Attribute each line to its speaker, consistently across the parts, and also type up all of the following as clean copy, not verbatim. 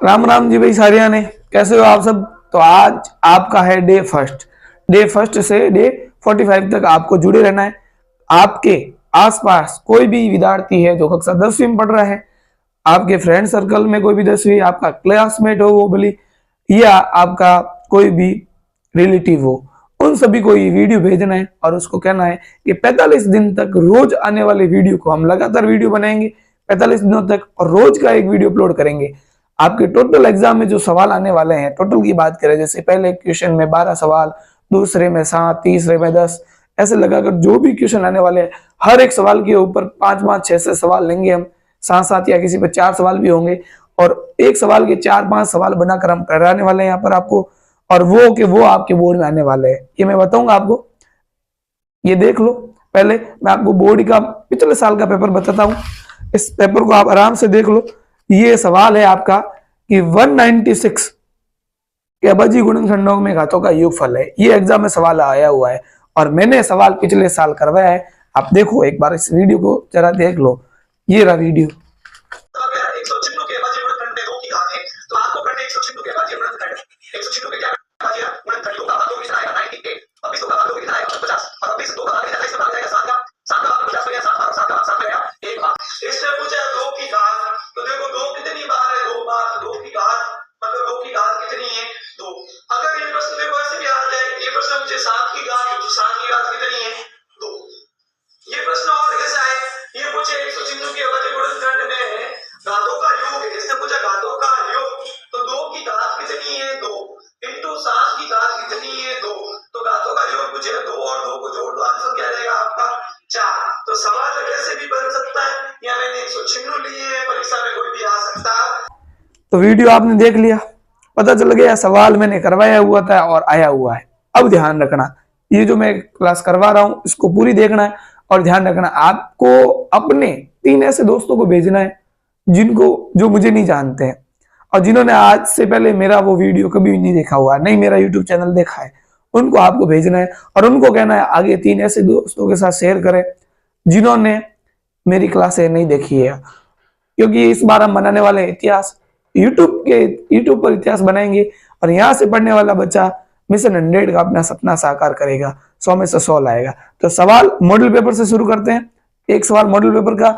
Speaker 1: राम राम जी भाई सारिया ने, कैसे हो आप सब। तो आज आपका है डे फर्स्ट से डे 45 तक आपको जुड़े रहना है। आपके आसपास कोई भी विद्यार्थी है जो कक्षा 10वीं में पढ़ रहा है, आपके फ्रेंड सर्कल में कोई भी 10वीं, आपका क्लासमेट हो वो भली, या आपका कोई भी रिलेटिव हो, उन सभी को ये वीडियो भेजना है और उसको कहना है कि 45 दिन तक रोज आने वाले वीडियो को हम लगातार वीडियो बनाएंगे 45 दिनों तक, और रोज का एक वीडियो अपलोड करेंगे। आपके टोटल एग्जाम में जो सवाल आने वाले हैं, टोटल की बात करें, जैसे पहले क्वेश्चन में 12 सवाल, दूसरे में 7, तीसरे में 10, ऐसे लगाकर जो भी क्वेश्चन आने वाले हैं, हर एक सवाल के ऊपर 5-5, 6 सवाल लेंगे हम, साथ साथ, या किसी पर 4 सवाल भी होंगे, और एक सवाल के 4-5 सवाल बनाकर हम कराने वाले हैं यहाँ पर आपको, और वो आपके बोर्ड में आने वाले हैं। ये मैं बताऊंगा आपको, ये देख लो। पहले मैं आपको बोर्ड का पिछले साल का पेपर बताता हूँ, इस पेपर को आप आराम से देख लो। ये सवाल है आपका कि 196 के अभाज्य गुणनखंडों में घातों का योगफल है। ये एग्जाम में सवाल आया हुआ है और मैंने सवाल पिछले साल करवाया है। आप देखो एक बार, इस वीडियो को जरा देख लो, ये रहा वीडियो। तो वीडियो आपने देख लिया, पता चल गया सवाल मैंने करवाया हुआ था और आया हुआ है। अब ध्यान रखना, ये जो मैं क्लास करवा रहा हूं इसको पूरी देखना है, और ध्यान रखना आपको अपने 3 ऐसे दोस्तों को भेजना है जो मुझे नहीं जानते हैं और जिन्होंने आज से पहले मेरा वो वीडियो कभी भी नहीं देखा हुआ, नहीं मेरा यूट्यूब चैनल देखा है, उनको आपको भेजना है और उनको कहना है आगे 3 ऐसे दोस्तों के साथ शेयर करें जिन्होंने मेरी क्लासें नहीं देखी है। क्योंकि इस बार हम बनाने वाले इतिहास, यूट्यूब पर इतिहास बनाएंगे और यहाँ से पढ़ने वाला बच्चा मिशन 100 का अपना सपना साकार करेगा, 100 में से 100 लाएगा। तो सवाल मॉडल पेपर से शुरू करते हैं। एक सवाल मॉडल पेपर का,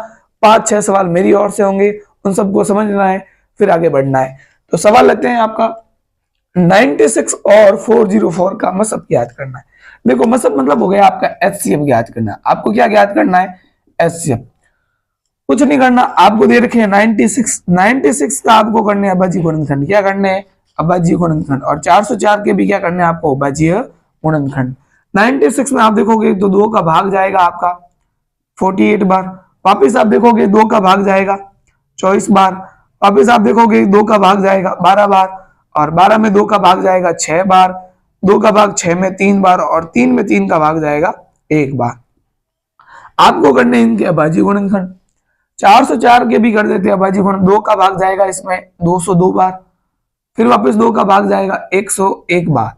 Speaker 1: 5-6 सवाल मेरी ओर से होंगे, उन सबको समझना है, फिर आगे बढ़ना है। तो सवाल लेते हैं आपका 96 और 404 का मसब याद करना है। देखो मसब मतलब हो गया आपका एचसीएफ ज्ञात करना। आपको क्या ज्ञात करना है? एचसीएफ। कुछ नहीं करना, आपको दे रखे हैं 96 का आपको करने हैं अभाज्य गुणनखंड। क्या करने हैं? अभाज्य गुणनखंड। और 404 के भी क्या करने हैं आपको? अभाज्य गुणनखंड। 96 में आप देखोगे तो 2 का भाग जाएगा आपका 48 बार, वापिस आप देखोगे 2 का भाग जाएगा 24 बार, वापिस आप देखोगे 2 का भाग जाएगा 12 बार, और 12 में 2 का भाग जाएगा 6 बार, 2 का भाग 6 में 3 बार, और 3 में 3 का भाग जाएगा 1 बार। आपको करने इनके अभाज्य गुणनखंड। 404 के भी कर देते हैं अभाज्य गुणन। 2 का भाग जाएगा इसमें 202 बार, फिर वापस 2 का भाग जाएगा 101 बार,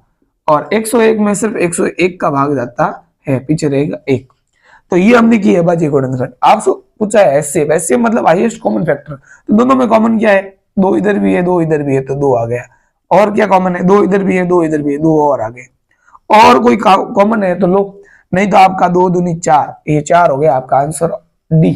Speaker 1: और 101 में सिर्फ 101 का भाग जाता है, पीछे रहेगा 1। तो ये हमने की है अभाज्य गुणनखंड। आपसे पूछा है एचसीएफ। एचसीएफ मतलब हाईएस्ट कॉमन फैक्टर। तो दोनों में कॉमन क्या है? 2 इधर भी है, 2 इधर भी है, तो 2 आ गया। और क्या कॉमन है? 2 इधर भी है, 2 इधर भी है, 2 और आ गए। और कोई कॉमन है तो लो, नहीं तो आपका 2 दूनी 4, ये 4 हो गया आपका आंसर डी।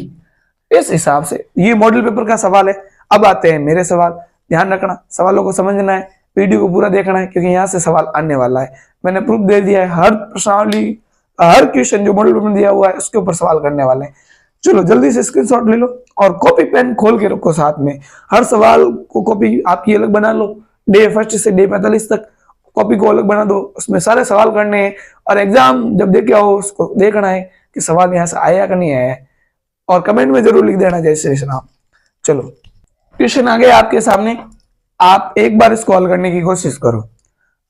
Speaker 1: इस हिसाब से ये मॉडल पेपर का सवाल है। अब आते हैं मेरे सवाल। ध्यान रखना, सवालों को समझना है, वीडियो को पूरा देखना है, क्योंकि यहाँ से सवाल आने वाला है। मैंने प्रूफ दे दिया है, हर प्रश्नावली, हर क्वेश्चन जो मॉडल पेपर में दिया हुआ है उसके ऊपर सवाल करने वाले हैं। चलो जल्दी से स्क्रीनशॉट ले लो और कॉपी पेन खोल के रखो साथ में। हर सवाल को कॉपी आपकी अलग बना लो, डे फर्स्ट से डे 45 तक कॉपी को अलग बना दो, उसमें सारे सवाल करने हैं। और एग्जाम जब देखे हो उसको देखना है कि सवाल यहाँ से आया कि नहीं आया, और कमेंट में जरूर लिख देना जय श्री राम। चलो क्वेश्चन आ गया आपके सामने, आप एक बार इसको हल करने की कोशिश करो,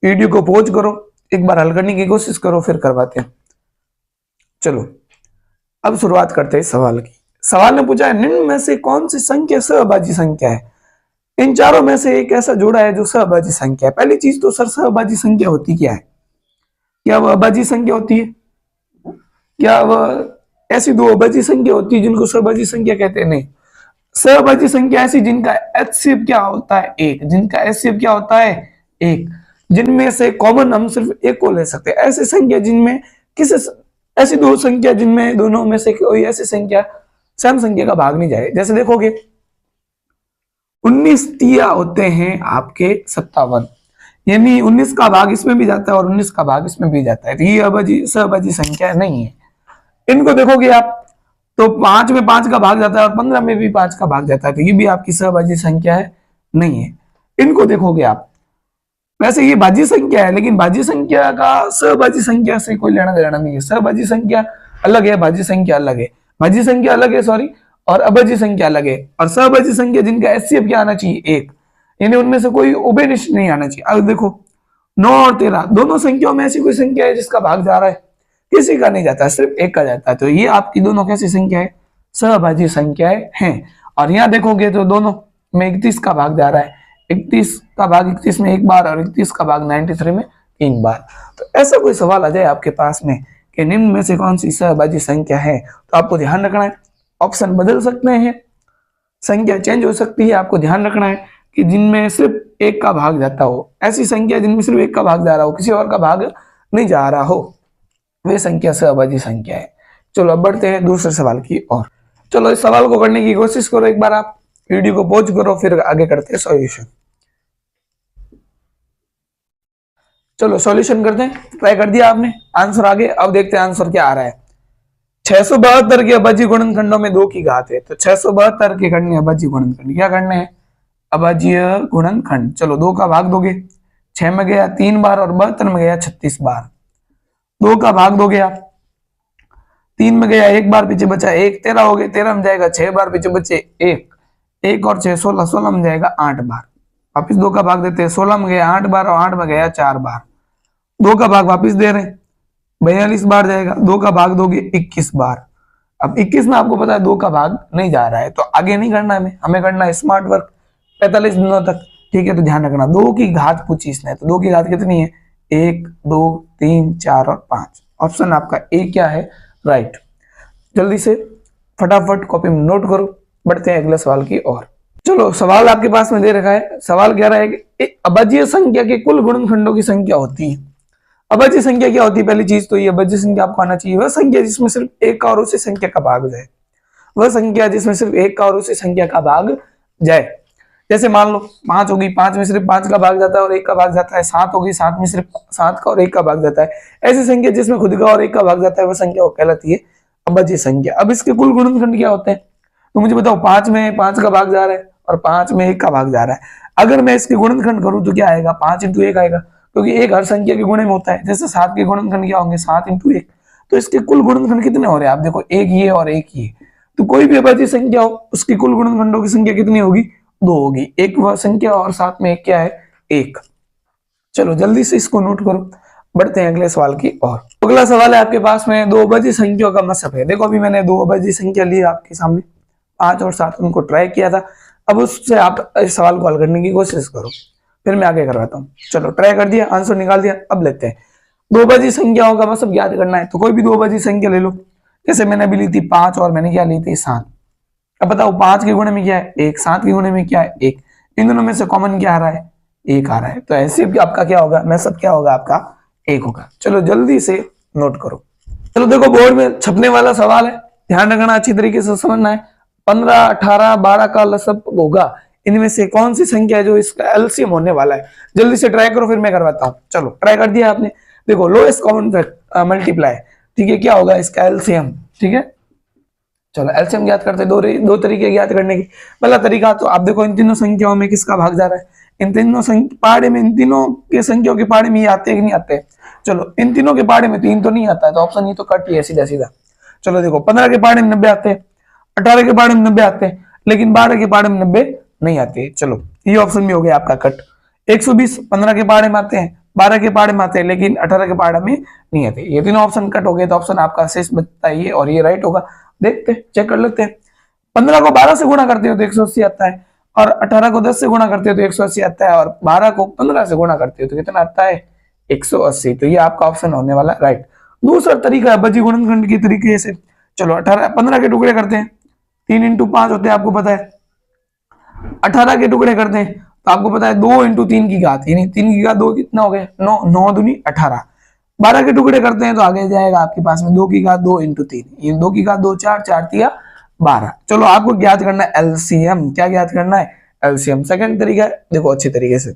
Speaker 1: वीडियो को पॉज करो, एक बार हल करने की कोशिश करो, फिर करवाते हैं। चलो अब शुरुआत करते हैं सवाल की। सवाल ने पूछा है निम्न में से कौन सी संख्या सहअभाज्य संख्या है? इन चारों में से एक ऐसा जोड़ा है जो सहअभाज्य संख्या है। पहली चीज तो सर, सहअभाज्य संख्या होती क्या है? क्या वह अभाज्य संख्या होती है? क्या वह ऐसी 2 अभाज्य संख्या होती है जिनको सहअभाज्य संख्या कहते हैं? नहीं, सहभाज्य संख्या ऐसी जिनका एचसीएफ क्या होता है, एक, जिनका एचसीएफ क्या होता है, एक, जिनमें से कॉमन हम सिर्फ एक को ले सकते हैं। ऐसी संख्या जिनमें किसी, ऐसी दो संख्या जिनमें दोनों में से कोई ऐसी संख्या सम संख्या का भाग नहीं जाए। जैसे देखोगे 19 तिया होते हैं आपके 57, यानी 19 का भाग इसमें भी जाता है और 19 का भाग इसमें भी जाता है, तो ये अभाज्य सहभाज्य संख्या नहीं है। इनको देखोगे आप तो 5 में 5 का भाग जाता है और 15 में भी 5 का भाग जाता है, तो ये भी आपकी सहभाज्य संख्या है, नहीं है। इनको देखोगे आप, वैसे ये भाज्य संख्या है लेकिन भाज्य संख्या का सहभाज्य संख्या से कोई लेना देना नहीं है। सहभाज्य संख्या अलग है, भाज्य संख्या अलग है, भाज्य संख्या अलग है सॉरी, और अभाज्य संख्या अलग है। और सहभाज्य संख्या जिनका एचसीएफ क्या आना चाहिए, एक, यानी उनमें से कोई उभयनिष्ठ नहीं आना चाहिए। अब देखो 9 और 13 दोनों संख्याओं में ऐसी कोई संख्या है जिसका भाग जा रहा है, किसी का नहीं जाता, सिर्फ एक का जाता है, तो ये आपकी दोनों कैसी संख्या है, सहभाज्य संख्याएं हैं। और यहाँ देखोगे तो दोनों में 31 का भाग जा रहा है, 31 का भाग 31 में एक बार और 31 का भाग 93 में 3 बार। तो ऐसा कोई सवाल आ जाए आपके पास में कि निम्न में से कौन सी सहभाज्य संख्या है, तो आपको ध्यान रखना है ऑप्शन बदल सकते हैं, संख्या चेंज हो सकती है। आपको ध्यान रखना है कि जिनमें सिर्फ एक का भाग जाता हो, ऐसी संख्या जिनमें सिर्फ एक का भाग जा रहा हो, किसी और का भाग नहीं जा रहा हो, वे संख्या सहभाज्य संख्या है। चलो अब बढ़ते हैं दूसरे सवाल की ओर। चलो इस सवाल को करने की कोशिश करो, एक बार आप वीडियो को पॉज करो, फिर आगे करते हैं सॉल्यूशन। चलो सॉल्यूशन करते हैं, ट्राई कर दिया आपने, आंसर आगे, अब देखते हैं आंसर क्या आ रहा है। 672 के अभाज्य गुणनखंडों में 2 की घात है, तो 672 के करने अभाज्य गुणनखंड, क्या करने हैं, अभाज्य गुणनखंड। चलो 2 का भाग दोगे, 6 में गया 3 बार और 72 में गया 36 बार, 2 का भाग दोगे आप, 3 में गया 1 बार, पीछे बचा 1, 13 हो गए, 13 में जाएगा 6 बार, पीछे बचे 1 और 6 16, 16 में जाएगा 8 बार, वापिस 2 का भाग देते हैं, 16 में गया 8 बार और 8 में गया 4 बार, 2 का भाग वापिस दे रहे हैं, 42 बार जाएगा, 2 का भाग दोगे 21 बार। अब 21 में आपको पता है 2 का भाग नहीं जा रहा है, तो आगे नहीं करना है, हमें करना है स्मार्ट वर्क 45 दिनों तक, ठीक है। तो ध्यान रखना 2 की घात पूछी इसने, तो 2 की घात कितनी है, 1 2 3 4 और 5, ऑप्शन आपका ए क्या है, राइट। जल्दी से फटाफट कॉपी में नोट करो, बढ़ते हैं अगले सवाल की ओर। चलो सवाल आपके पास में दे रखा है, सवाल कह रहा है कि अभाज्य संख्या के कुल गुणनखंडों की संख्या होती है। अभाज्य संख्या क्या होती है, पहली चीज तो ये अभाज्य संख्या आपको आना चाहिए वह संख्या जिसमें सिर्फ एक का और उसी संख्या का भाग जाए, वह संख्या जिसमें सिर्फ एक का और उसी संख्या का भाग जाए। जैसे मान लो 5 होगी, 5 में सिर्फ 5 का भाग जाता है और 1 का भाग जाता है, 7 होगी, 7 में सिर्फ 7 का और 1 का भाग जाता है। ऐसी संख्या जिसमें खुद का और 1 का भाग जाता है वह संख्या वो कहलाती है अभाज्य संख्या। अब इसके कुल गुणनखंड क्या होते हैं, तो मुझे बताओ 5 में 5 का भाग जा रहा है और 5 में 1 का भाग जा रहा है, अगर मैं इसके गुणनखंड करूं तो क्या आएगा, 5 × 1 आएगा, क्योंकि 1 हर संख्या के गुणे में होता है। जैसे 7 के गुणनखंड क्या होंगे, 7 × 1, तो इसके कुल गुणनखंड कितने हो रहे हैं आप देखो, 1 ये और 1 ये, तो कोई भी अभाज्य संख्या हो उसकी कुल गुणनखंडों की संख्या कितनी होगी, 2 होगी, एक वह संख्या और साथ में एक क्या है, 1। चलो जल्दी से इसको नोट करो, बढ़ते हैं अगले सवाल की ओर। अगला सवाल है आपके पास में 2 अभाज्य संख्याओं का मसब है। देखो अभी मैंने 2 अभाज्य संख्या ली आपके सामने, 5 और 7 उनको ट्राई किया था, अब उससे आप इस सवाल को हल करने की कोशिश करो, फिर मैं आगे करवाता हूँ। चलो ट्राई कर दिया, आंसर निकाल दिया, अब लेते हैं 2 अभाज्य संख्याओं का मसब याद करना है, तो कोई भी 2 अभाज्य संख्या ले लो। जैसे मैंने अभी ली थी 5 और मैंने क्या ली थी 7, अब बताओ 5 के गुणे में क्या है 1, 7 के गुणे में क्या है 1, इन दोनों में से कॉमन क्या आ रहा है, 1 आ रहा है, तो ऐसे आपका क्या होगा, मसब क्या होगा आपका 1 होगा। चलो जल्दी से नोट करो। चलो देखो बोर्ड में छपने वाला सवाल है, ध्यान रखना, अच्छी तरीके से समझना है। 15 18 12 का लसब होगा, इनमें से कौन सी संख्या है जो इसका एलसीएम होने वाला है, जल्दी से ट्राई करो, फिर मैं करवाता हूँ। चलो ट्राई कर दिया आपने, देखो लोएस्ट कॉमन मल्टीप्लाई, ठीक है, क्या होगा इसका एलसीएम, ठीक है। चलो एलसीएम ज्ञात करते हैं, दो तरीके ज्ञात करने की। पहला तरीका तो आप देखो इन तीनों संख्याओं में किसका भाग जा रहा है, इन तीनों पहाड़े में, इन तीनों के संख्याओं के पहाड़े में ये आते हैं कि नहीं आते, चलो इन तीनों के पहाड़े में 3 तो नहीं आता है, तो ऑप्शन ये तो कट ही है सीधा सीधा। चलो देखो 15 के पहाड़े में 90 आते हैं, 18 के पहाड़े में 90 आते हैं, लेकिन 12 के पहाड़े में 90 नहीं आते, चलो ये ऑप्शन भी हो गया आपका कट। 120 15 के पहाड़े में आते हैं, 12 के पहाड़े में आते हैं, लेकिन 18 के पहाड़े में नहीं आते, ये तीनों ऑप्शन कट हो गए, तो ऑप्शन आपका शेष बचता है ये, और ये राइट होगा। देखते चेक कर लेते हैं, 15 को 12 से गुणा करते हो तो 180 आता है, और 18 को 10 से गुणा करते हो तो 180 आता है, और 12 को 15 से गुणा करते हो तो कितना आता है 180, तो ये आपका ऑप्शन होने वाला राइट। दूसरा तरीका है अभाज्य गुणनखंड के तरीके से, चलो 15 के टुकड़े करते हैं, 3 × 5 होते हैं आपको पता है, 18 के टुकड़े करते हैं तो आपको पता है 2 इंटू 3 की घात, यानी 3 की घात 2 कितना हो गया 9, 9 दूनी 18। 12 के टुकड़े करते हैं तो आगे जाएगा आपके पास में 2 की घात 2 इंटू 3, ये 2 की घात 2 4, 4 तिया 12। चलो आपको ज्ञात करना है एलसीएम। क्या ज्ञात करना है? एलसीएम। सेकंड तरीका है, देखो अच्छी तरीके से।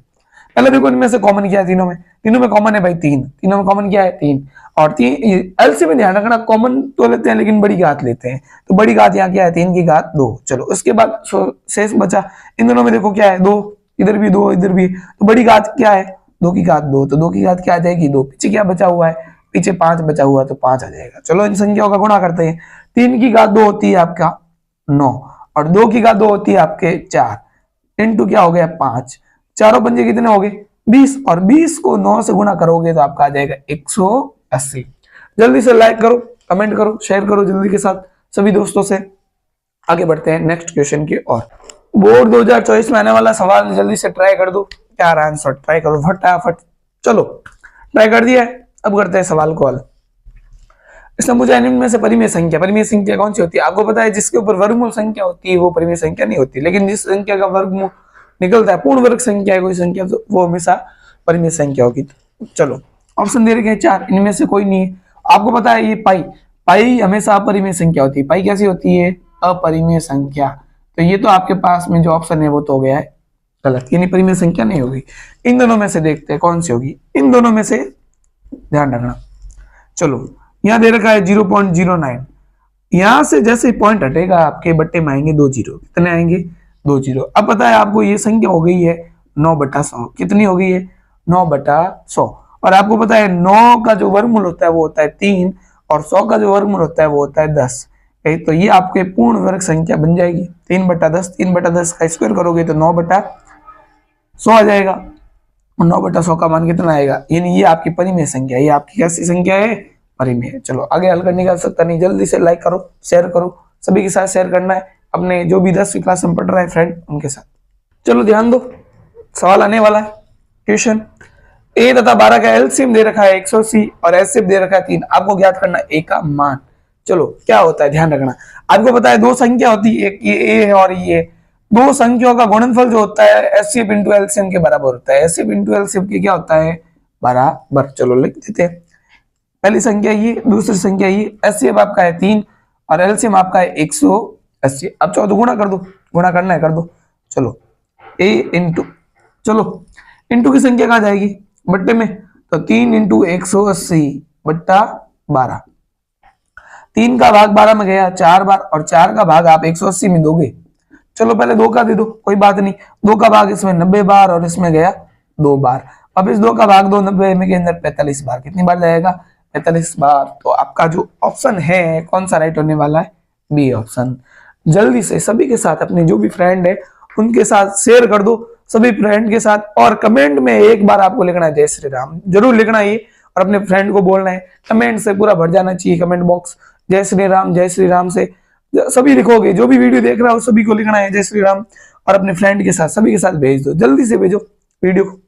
Speaker 1: पहले देखो इनमें से कॉमन क्या है, तीनों में कॉमन है भाई 3, तीनों में कॉमन क्या है 3। और 3 एलसीएम में ध्यान रखना कॉमन तो लेते हैं लेकिन बड़ी घात लेते हैं, तो बड़ी घात यहाँ क्या है 3 की घात 2। चलो उसके बाद शेष बचा, इन दोनों में देखो क्या है 2, इधर भी 2 इधर भी, तो बड़ी घात क्या है 2 की घात 2, तो 2 की घात क्या आ जाएगी 2। पीछे क्या बचा हुआ है, पीछे 5 बचा हुआ है तो 5 आ जाएगा। चलो इन संख्याओं का गुणा करते हैं। 3 की घात 2 होती है आपका 9 और 2 की घात 2 होती है आपके 4, इंटू क्या हो गया 5, चारों पंजे कितने हो गए 20, और 20 को 9 से गुणा करोगे तो आपका आ जाएगा 180। जल्दी से लाइक करो, कमेंट करो, शेयर करो जल्दी के साथ सभी दोस्तों से। आगे बढ़ते हैं नेक्स्ट क्वेश्चन की ओर। बोर्ड 2024 में आने वाला सवाल जल्दी से ट्राई कर दो, क्या रहा आंसर ट्राई करो फटाफट। चलो ट्राई कर दिया है, अब करते हैं सवाल को हल। इसमें मुझे निम्न में से परिमेय संख्या कौन सी होती है? आपको पता है जिसके ऊपर वर्गमूल संख्या होती है वो परिमेय संख्या नहीं होती, लेकिन जिस संख्या का वर्गमूल निकलता है पूर्ण वर्ग संख्या है कोई संख्या, तो वो हमेशा परिमेय संख्या होगी। चलो ऑप्शन दे रखे हैं 4, इनमें से कोई नहीं है। आपको पता है ये पाई हमेशा अपरिमेय संख्या होती है। पाई कैसी होती है? अपरिमेय संख्या। तो ये तो आपके पास में जो ऑप्शन है वो तो हो गया है गलत, यानी परिमेय संख्या नहीं होगी। इन दोनों में से देखते हैं कौन सी होगी, इन दोनों में से ध्यान रखना। चलो यहाँ दे रखा है 0.09, यहां से जैसे पॉइंट हटेगा आपके बट्टे में आएंगे 2 जीरो। कितने आएंगे? 2 जीरो। अब पता है आपको ये संख्या हो गई है 9/100। कितनी हो गई है? 9/100। और आपको पता है 9 का जो वर्गमूल होता है वो होता है 3 और 100 का जो वर्गमूल होता है वो होता है 10। तो ये आपके पूर्ण वर्ग संख्या बन जाएगी 3/10। 3/10 का स्क्वायर करोगे तो 9/100 आ जाएगा, और 9/100 का मान कितना आएगा, यानी ये आपकी परिमेय संख्या, ये आपकी कैसी संख्या है? परिमेय। चलो आगे हल करने का सकता नहीं, जल्दी से लाइक करो, शेयर करो, सभी के साथ शेयर करना है, अपने जो भी 10वीं क्लास में पढ़ रहा है फ्रेंड उनके साथ। चलो ध्यान दो, सवाल आने वाला है। क्वेश्चन ए तथा 12 का एलसीएम दे रखा है 180 और एचसीएफ दे रखा है 3। आपको ज्ञात करना है ए का मान। चलो क्या होता है ध्यान रखना, आपको पता है दो संख्या होती है, एक ये ए है और ये, दो संख्याओं का गुणनफल जो होता है एचसीएफ इंटू एलसीएम के बराबर होता है। एचसीएफ इंटू एलसीएम के क्या होता है? बराबर। चलो लिख देते हैं, पहली संख्या ये, दूसरी संख्या ये। एचसीएफ आपका है 3 और एलसीएम आपका है 180। अब चाहो तो गुणा कर दो, गुणा करना है कर दो। चलो ए इंटू, चलो इंटू की संख्या कहाँ जाएगी? बट्टे में, तो 3 इंटू 180 बट्टा 12। 3 का भाग 12 में गया 4 बार, और 4 का भाग आप 180 में दोगे। चलो पहले 2 का दे दो, कोई बात नहीं। 2 का भाग इसमें 90 बार और इसमें गया 2 बार। अब इस 2 का भाग 2 90 में के अंदर 45 बार, कितनी बार जाएगा? 45 बार। तो आपका जो ऑप्शन है कौन सा राइट होने वाला है? B option. जल्दी से सभी के साथ अपने जो भी फ्रेंड है उनके साथ शेयर कर दो, सभी फ्रेंड के साथ, और कमेंट में एक बार आपको लिखना है जय श्री राम, जरूर लिखना है ये, और अपने फ्रेंड को बोलना है। कमेंट से पूरा भर जाना चाहिए कमेंट बॉक्स, जय श्री राम से सभी लिखोगे। जो भी वीडियो देख रहा हो सभी को लिखना है जय श्री राम, और अपने फ्रेंड के साथ सभी के साथ भेज दो, जल्दी से भेजो वीडियो को।